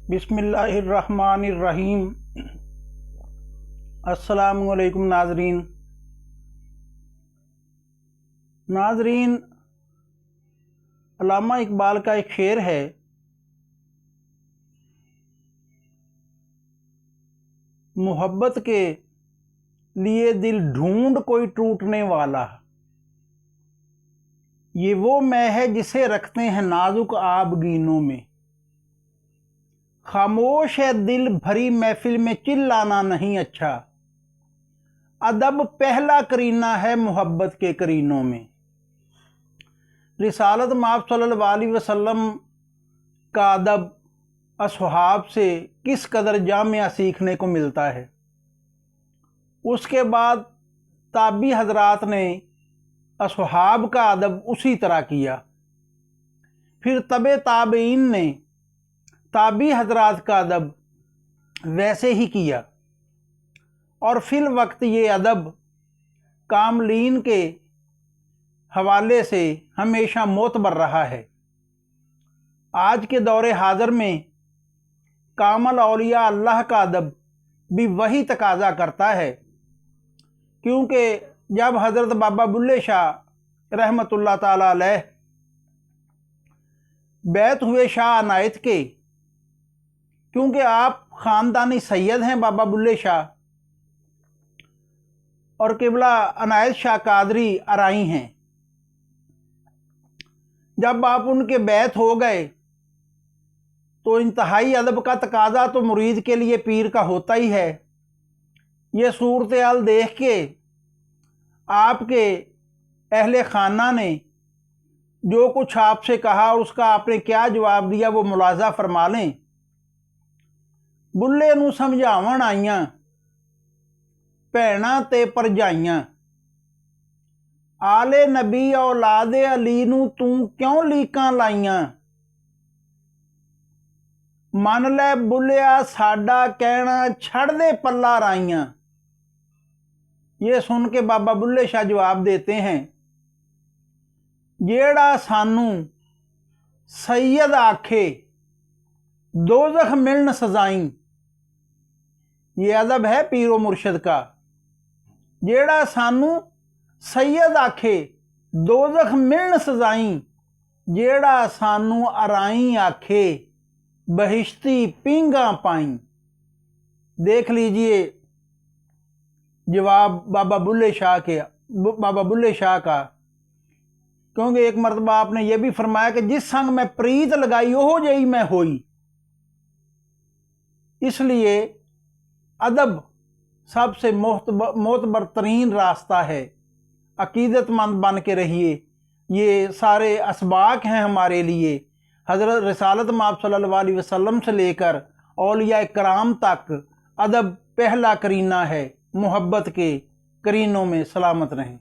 बिस्मिल्लाहिर्रहमानिर्रहीम। अस्सलामुअलैकुम नाजरीन, अल्लामा इकबाल का एक शेर है, मोहब्बत के लिए दिल ढूंढ कोई टूटने वाला, ये वो मैं है जिसे रखते हैं नाजुक आबगीनों में। खामोश है दिल भरी महफिल में चिल्लाना नहीं अच्छा, अदब पहला करीना है मोहब्बत के करीनों में। रिसालत माब सल्लल्लाहु अलैहि वसल्लम का अदब असहाब से किस कदर जामिया सीखने को मिलता है। उसके बाद ताबी हजरात ने असहाब का अदब उसी तरह किया, फिर तबे ताबईन ने ताबी हजरात का अदब वैसे ही किया, और फिल वक्त ये अदब कामलीन के हवाले से हमेशा मोतबर रहा है। आज के दौरे हाज़र में कामल औलिया अल्लाह का अदब भी वही तकाजा करता है, क्योंकि जब हज़रत बाबा बुल्ले शाह रहमतुल्लाह ताला अलैह बैत हुए शाह अनायत के, क्योंकि आप ख़ानदानी सैयद हैं बाबा बुल्ले शाह, और किबला अनायत शाह कादरी अराई हैं। जब आप उनके बैत हो गए तो इंतहाई अदब का तकाजा तो मुरीद के लिए पीर का होता ही है। ये सूरत हाल देख के आपके अहले खाना ने जो कुछ आपसे कहा और उसका आपने क्या जवाब दिया वो मुलाजा फरमा लें। बुल्ले नूं समझावन आईयां भैणां ते भरजाइयां, आले नबी औलादे अली नूं तूं क्यों लीकां लाइयां। मन लै बुल्लिया साडा कहना छड़ दे पल्ला राइयां। ये सुन के बाबा बुल्ले शाह जवाब देते हैं, जेड़ा सानू सैयद आखे दोज़ख मिलन सजाई। ये अदब है पीरो मुर्शद का। जेड़ा सानू सैयद आखे दोज़ख मिलन सजाई, जेड़ा सानू अराई आखे बहिश्ती पींगा पाई। देख लीजिए जवाब बाबा बुल्ले शाह का, क्योंकि एक मरतबा आपने यह भी फरमाया कि जिस संग मैं प्रीत लगाई ओहो जई मैं होई। इसलिए अदब सबसे मोतबर तरीन रास्ता है। अकीदतमंद बन के रहिए, ये सारे असबाक हैं हमारे लिए। हज़रत रिसालत माब सल्लल्लाहु अलैहि वसल्लम से लेकर औलिया कराम तक अदब पहला करीना है। मोहब्बत के करीनों में सलामत रहें।